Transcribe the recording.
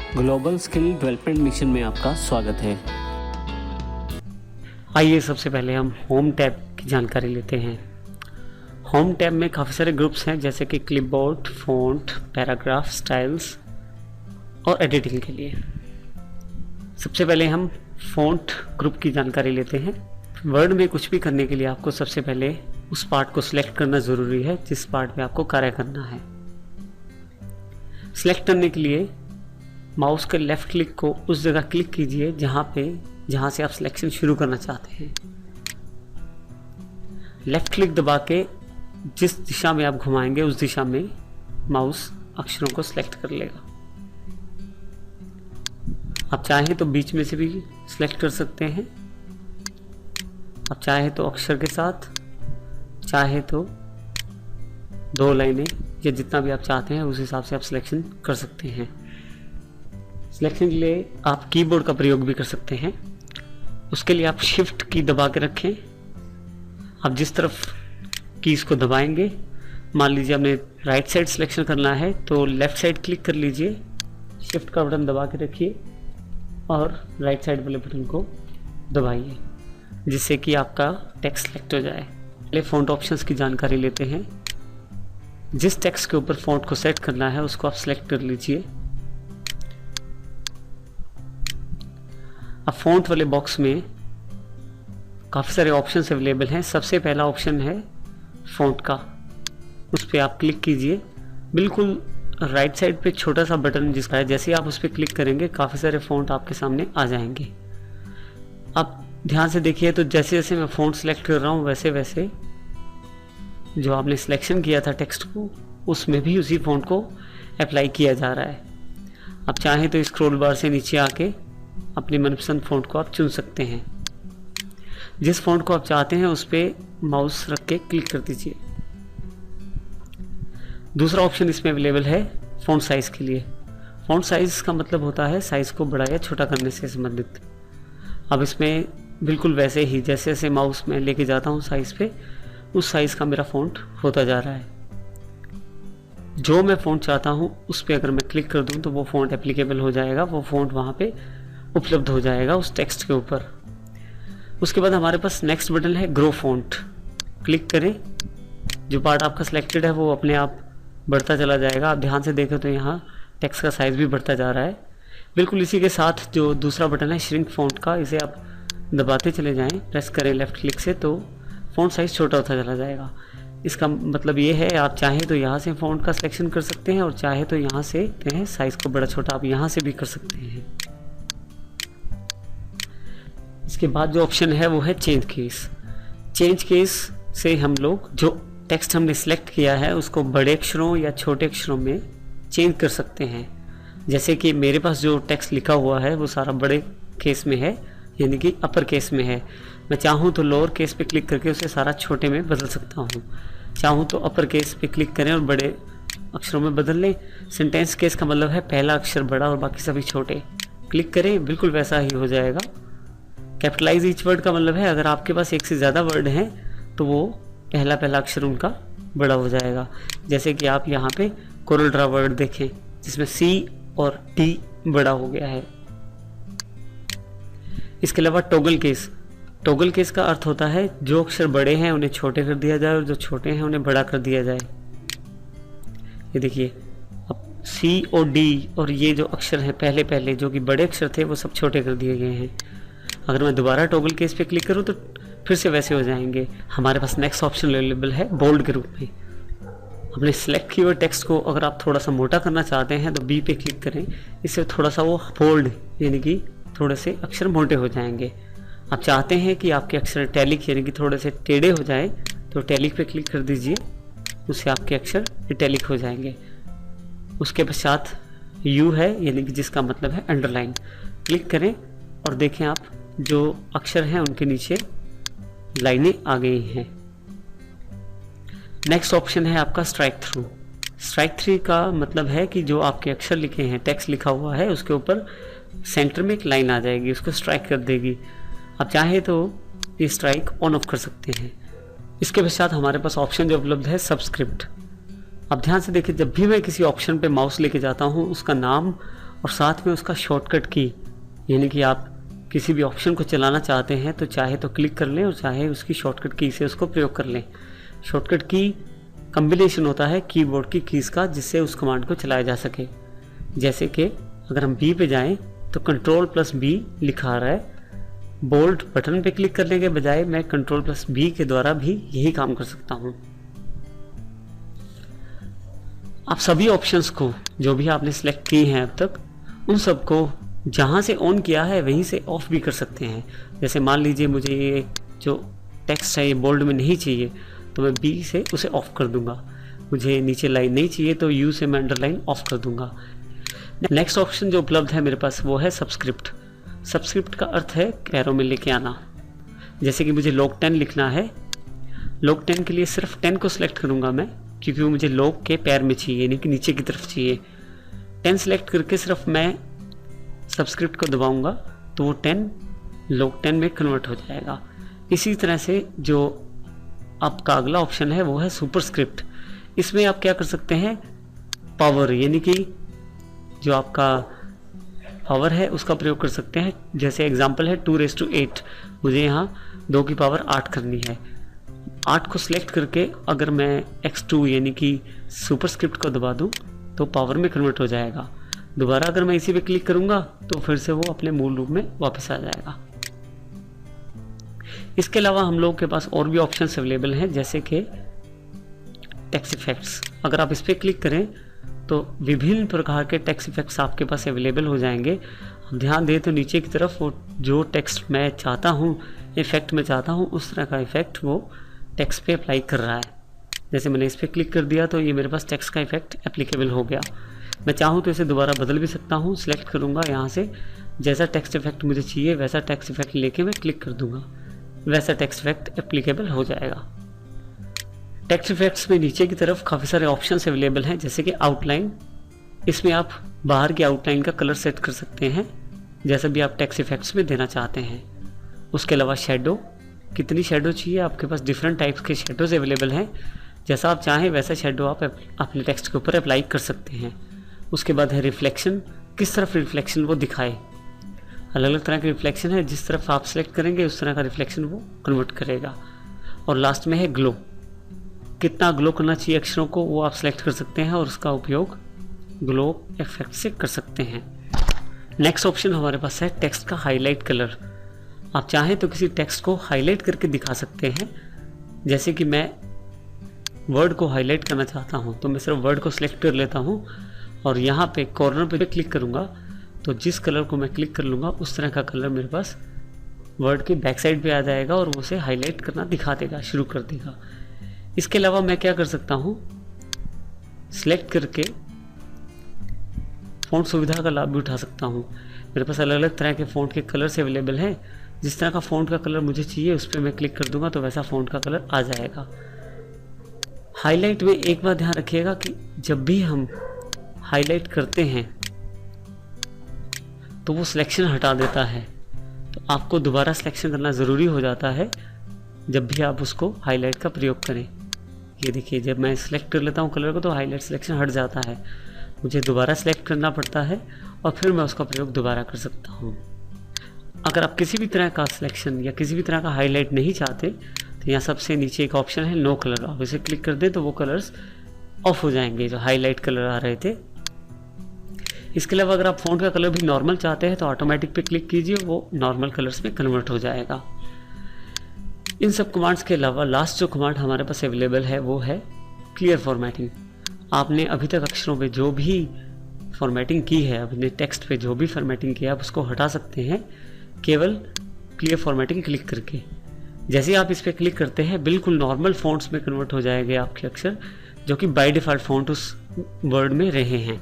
Global skill development mission में आपका स्वागत है। आइए सबसे पहले हम होम टैब की जानकारी लेते हैं। होम टैब में काफ़ी सारे ग्रुप्स हैं जैसे कि क्लिपबोर्ड, फ़ॉन्ट, पैराग्राफ, स्टाइल्स और एडिटिंग के लिए। सबसे पहले हम फ़ॉन्ट ग्रुप की जानकारी लेते हैं। वर्ड में कुछ भी करने के लिए आपको सबसे पहले उस पार्ट को सिलेक्ट करना ज़रूरी है जिस पार्ट में आपको कार्य करना है। सिलेक्ट करने के लिए माउस के लेफ़्ट क्लिक को उस जगह क्लिक कीजिए जहाँ से आप सिलेक्शन शुरू करना चाहते हैं। लेफ़्ट क्लिक दबा के जिस दिशा में आप घुमाएंगे उस दिशा में माउस अक्षरों को सिलेक्ट कर लेगा। आप चाहें तो बीच में से भी सिलेक्ट कर सकते हैं, आप चाहे तो अक्षर के साथ, चाहे तो 2 लाइनें या जितना भी आप चाहते हैं उस हिसाब से आप सिलेक्शन कर सकते हैं। सिलेक्शन के लिए आप कीबोर्ड का प्रयोग भी कर सकते हैं। उसके लिए आप शिफ्ट की दबा के रखें। आप जिस तरफ कीज़ को दबाएंगे, मान लीजिए आपने राइट साइड सिलेक्शन करना है तो लेफ़्ट साइड क्लिक कर लीजिए, शिफ्ट का बटन दबा के रखिए और राइट साइड वाले बटन को दबाइए जिससे कि आपका टेक्स्ट सेलेक्ट हो जाए। पहले फ़ॉन्ट ऑप्शंस की जानकारी लेते हैं। जिस टेक्स्ट के ऊपर फ़ॉन्ट को सेट करना है उसको आप सिलेक्ट कर लीजिए। अब फ़ॉन्ट वाले बॉक्स में काफ़ी सारे ऑप्शंस अवेलेबल हैं। सबसे पहला ऑप्शन है फ़ॉन्ट का, उस पर आप क्लिक कीजिए। बिल्कुल राइट साइड पे छोटा सा बटन जिसका है, जैसे ही आप उस पर क्लिक करेंगे काफ़ी सारे फ़ॉन्ट आपके सामने आ जाएंगे। आप ध्यान से देखिए तो जैसे जैसे मैं फ़ॉन्ट सेलेक्ट कर रहा हूँ वैसे वैसे जो आपने सिलेक्शन किया था टेक्स्ट को उसमें भी उसी फ़ॉन्ट को अप्लाई किया जा रहा है। आप चाहें तो स्क्रॉल बार से नीचे आके अपनी मनपसंद फ़ॉन्ट को आप चुन सकते हैं। जिस फ़ॉन्ट को आप चाहते हैं उस पर माउस रख के क्लिक कर दीजिए। दूसरा ऑप्शन इसमें अवेलेबल है फ़ॉन्ट साइज़ के लिए। फ़ॉन्ट साइज़ का मतलब होता है साइज़ को बड़ा या छोटा करने से संबंधित। अब इसमें बिल्कुल वैसे ही जैसे जैसे माउस में लेके जाता हूँ साइज़ पे, उस साइज़ का मेरा फ़ॉन्ट होता जा रहा है। जो मैं फ़ॉन्ट चाहता हूँ उस पर अगर मैं क्लिक कर दूँ तो वो फ़ॉन्ट एप्लीकेबल हो जाएगा, वो फ़ॉन्ट वहाँ पे उपलब्ध हो जाएगा उस टेक्स्ट के ऊपर। उसके बाद हमारे पास नेक्स्ट बटन है ग्रो फ़ॉन्ट। क्लिक करें, जो पार्ट आपका सिलेक्टेड है वो अपने आप बढ़ता चला जाएगा। आप ध्यान से देखें तो यहाँ टेक्स्ट का साइज़ भी बढ़ता जा रहा है। बिल्कुल इसी के साथ जो दूसरा बटन है श्रिंक फ़ॉन्ट का, इसे आप दबाते चले जाएं, प्रेस करें लेफ़्ट क्लिक से तो फ़ॉन्ट साइज़ छोटा होता चला जाएगा। इसका मतलब ये है आप चाहें तो यहाँ से फ़ॉन्ट का सिलेक्शन कर सकते हैं और चाहे तो यहाँ से साइज़ को बड़ा छोटा आप यहाँ से भी कर सकते हैं। इसके बाद जो ऑप्शन है वो है चेंज केस। चेंज केस से हम लोग जो टेक्स्ट हमने सेलेक्ट किया है उसको बड़े अक्षरों या छोटे अक्षरों में चेंज कर सकते हैं। जैसे कि मेरे पास जो टेक्स्ट लिखा हुआ है वो सारा बड़े केस में है, यानी कि अपर केस में है। मैं चाहूँ तो लोअर केस पे क्लिक करके उसे सारा छोटे में बदल सकता हूँ, चाहूँ तो अपर केस पे क्लिक करें और बड़े अक्षरों में बदल लें। सेंटेंस केस का मतलब है पहला अक्षर बड़ा और बाकी सभी छोटे। क्लिक करें, बिल्कुल वैसा ही हो जाएगा। कैपिटलाइज ईच वर्ड का मतलब है अगर आपके पास एक से ज़्यादा वर्ड हैं तो वो पहला अक्षर उनका बड़ा हो जाएगा। जैसे कि आप यहाँ पे कोरल ड्रा वर्ड देखें जिसमें C और T बड़ा हो गया है। इसके अलावा टॉगल केस। टॉगल केस का अर्थ होता है जो अक्षर बड़े हैं उन्हें छोटे कर दिया जाए और जो छोटे हैं उन्हें बड़ा कर दिया जाए। ये देखिए अब C और D और ये जो अक्षर हैं पहले जो कि बड़े अक्षर थे वो सब छोटे कर दिए गए हैं। अगर मैं दोबारा टॉगल केस पे क्लिक करूं तो फिर से वैसे हो जाएंगे। हमारे पास नेक्स्ट ऑप्शन अवेलेबल है बोल्ड के रूप में। अपने सेलेक्ट किए हुए टेक्स्ट को अगर आप थोड़ा सा मोटा करना चाहते हैं तो B पे क्लिक करें, इससे थोड़ा सा वो बोल्ड यानी कि थोड़े से अक्षर मोटे हो जाएंगे। आप चाहते हैं कि आपके अक्षर इटैलिक यानी कि थोड़े से टेढ़े हो जाए तो इटैलिक पे क्लिक कर दीजिए, उससे आपके अक्षर इटैलिक हो जाएंगे। उसके पश्चात U है यानी कि जिसका मतलब है अंडरलाइन। क्लिक करें और देखें आप जो अक्षर हैं उनके नीचे लाइनें आ गई हैं। नेक्स्ट ऑप्शन है आपका स्ट्राइक थ्रू। स्ट्राइक थ्रू का मतलब है कि जो आपके अक्षर लिखे हैं, टेक्स्ट लिखा हुआ है, उसके ऊपर सेंटर में एक लाइन आ जाएगी, उसको स्ट्राइक कर देगी। आप चाहे तो ये स्ट्राइक ऑन ऑफ कर सकते हैं। इसके पश्चात हमारे पास ऑप्शन जो उपलब्ध है सबस्क्रिप्ट। अब ध्यान से देखिए, जब भी मैं किसी ऑप्शन पे माउस लेके जाता हूँ उसका नाम और साथ में उसका शॉर्टकट की, यानी कि आप किसी भी ऑप्शन को चलाना चाहते हैं तो चाहे तो क्लिक कर लें और चाहे उसकी शॉर्टकट की से उसको प्रयोग कर लें। शॉर्टकट की कम्बिनेशन होता है कीबोर्ड की कीज़ का, जिससे उस कमांड को चलाया जा सके। जैसे कि अगर हम बी पे जाएं तो Ctrl+B लिखा आ रहा है। बोल्ड बटन पे क्लिक करने के बजाय मैं Ctrl+B के द्वारा भी यही काम कर सकता हूं। आप सभी ऑप्शंस को जो भी आपने सिलेक्ट किए हैं अब तक, उन सबको जहां से ऑन किया है वहीं से ऑफ भी कर सकते हैं। जैसे मान लीजिए मुझे ये जो टेक्स्ट है ये बोल्ड में नहीं चाहिए तो मैं बी से उसे ऑफ कर दूंगा। मुझे नीचे लाइन नहीं चाहिए तो यू से मैं अंडरलाइन ऑफ कर दूंगा। नेक्स्ट ऑप्शन जो उपलब्ध है मेरे पास वो है सबस्क्रिप्ट। सबस्क्रिप्ट का अर्थ है कैरो में लेके आना। जैसे कि मुझे log 10 लिखना है, log 10 के लिए सिर्फ 10 को सिलेक्ट करूंगा मैं, क्योंकि वो मुझे log के पैर में चाहिए, यानी कि नीचे की तरफ चाहिए। 10 सिलेक्ट करके सिर्फ मैं सबस्क्रिप्ट को दबाऊंगा तो वो 10 log 10 में कन्वर्ट हो जाएगा। इसी तरह से जो आपका अगला ऑप्शन है वो है सुपरस्क्रिप्ट। इसमें आप क्या कर सकते हैं, पावर, यानी कि जो आपका पावर है उसका प्रयोग कर सकते हैं। जैसे एग्जांपल है 2⁸ मुझे यहाँ 2 की पावर 8 करनी है। 8 को सिलेक्ट करके अगर मैं x2 यानी कि सुपरस्क्रिप्ट को दबा दूँ तो पावर में कन्वर्ट हो जाएगा। दोबारा अगर मैं इसी पे क्लिक करूँगा तो फिर से वो अपने मूल रूप में वापस आ जाएगा। इसके अलावा हम लोगों के पास और भी ऑप्शंस अवेलेबल हैं, जैसे कि टेक्स्ट इफेक्ट्स। अगर आप इस पर क्लिक करें तो विभिन्न प्रकार के टेक्स्ट इफेक्ट्स आपके पास अवेलेबल हो जाएंगे। आप ध्यान दें तो नीचे की तरफ वो जो टेक्स्ट मैं चाहता हूँ, इफेक्ट में चाहता हूँ, उस तरह का इफेक्ट वो टेक्स्ट पे अप्लाई कर रहा है। जैसे मैंने इस पर क्लिक कर दिया तो ये मेरे पास टेक्स्ट का इफेक्ट एप्लीकेबल हो गया। मैं चाहूँ तो इसे दोबारा बदल भी सकता हूँ। सिलेक्ट करूँगा यहाँ से, जैसा टेक्स्ट इफेक्ट मुझे चाहिए वैसा टेक्स्ट इफेक्ट लेके मैं क्लिक कर दूँगा, वैसा टेक्स्ट इफेक्ट एप्लीकेबल हो जाएगा। टेक्स्ट इफेक्ट्स में नीचे की तरफ काफ़ी सारे ऑप्शंस अवेलेबल हैं, जैसे कि आउटलाइन। इसमें आप बाहर की आउटलाइन का कलर सेट कर सकते हैं जैसा भी आप टेक्स्ट इफेक्ट्स में देना चाहते हैं। उसके अलावा शेडो, कितनी शेडो चाहिए, आपके पास डिफरेंट टाइप्स के शेडोज अवेलेबल हैं। जैसा आप चाहें वैसा शेडो आप अपने टेक्स्ट के ऊपर अप्लाई कर सकते हैं। उसके बाद है रिफ्लेक्शन, किस तरफ रिफ्लेक्शन वो दिखाए। अलग अलग तरह के रिफ्लेक्शन है, जिस तरफ आप सेलेक्ट करेंगे उस तरह का रिफ्लेक्शन वो कन्वर्ट करेगा। और लास्ट में है ग्लो, कितना ग्लो करना चाहिए अक्षरों को वो आप सेलेक्ट कर सकते हैं और उसका उपयोग ग्लो इफेक्ट से कर सकते हैं। नेक्स्ट ऑप्शन हमारे पास है टेक्स्ट का हाईलाइट कलर। आप चाहें तो किसी टेक्स्ट को हाईलाइट करके दिखा सकते हैं। जैसे कि मैं वर्ड को हाईलाइट करना चाहता हूं तो मैं सिर्फ वर्ड को सिलेक्ट कर लेता हूं और यहाँ पे कॉर्नर पे क्लिक करूँगा तो जिस कलर को मैं क्लिक कर लूँगा उस तरह का कलर मेरे पास वर्ड के बैक साइड पे आ जाएगा और वो उसे हाईलाइट करना दिखा देगा, शुरू कर देगा। इसके अलावा मैं क्या कर सकता हूँ, सिलेक्ट करके फ़ॉन्ट सुविधा का लाभ भी उठा सकता हूँ। मेरे पास अलग अलग तरह के फ़ॉन्ट के कलर्स अवेलेबल हैं। जिस तरह का फ़ॉन्ट का कलर मुझे चाहिए उस पर मैं क्लिक कर दूंगा तो वैसा फ़ॉन्ट का कलर आ जाएगा। हाईलाइट में एक बात ध्यान रखिएगा कि जब भी हम हाईलाइट करते हैं तो वो सिलेक्शन हटा देता है, तो आपको दोबारा सिलेक्शन करना ज़रूरी हो जाता है जब भी आप उसको हाईलाइट का प्रयोग करें। ये देखिए, जब मैं सिलेक्ट कर लेता हूँ कलर को तो हाईलाइट सिलेक्शन हट जाता है। मुझे दोबारा सिलेक्ट करना पड़ता है और फिर मैं उसका प्रयोग दोबारा कर सकता हूँ। अगर आप किसी भी तरह का सिलेक्शन या किसी भी तरह का हाईलाइट नहीं चाहते तो यहाँ सबसे नीचे एक ऑप्शन है नो कलर, आप इसे क्लिक कर दें तो वो कलर्स ऑफ हो जाएंगे जो हाईलाइट कलर आ रहे थे। इसके अलावा अगर आप फ़ॉन्ट का कलर भी नॉर्मल चाहते हैं तो ऑटोमेटिक पे क्लिक कीजिए, वो नॉर्मल कलर्स में कन्वर्ट हो जाएगा। इन सब कमांड्स के अलावा लास्ट जो कमांड हमारे पास अवेलेबल है वो है क्लियर फॉर्मेटिंग। आपने अभी तक अक्षरों पे जो भी फॉर्मेटिंग की है, अपने टेक्स्ट पे जो भी फॉर्मेटिंग की है, आप उसको हटा सकते हैं केवल क्लियर फॉर्मेटिंग क्लिक करके। जैसे आप इस पर क्लिक करते हैं बिल्कुल नॉर्मल फ़ॉन्ट्स में कन्वर्ट हो जाएंगे आपके अक्षर, जो कि बाय डिफ़ॉल्ट फ़ॉन्ट उस वर्ड में रहे हैं।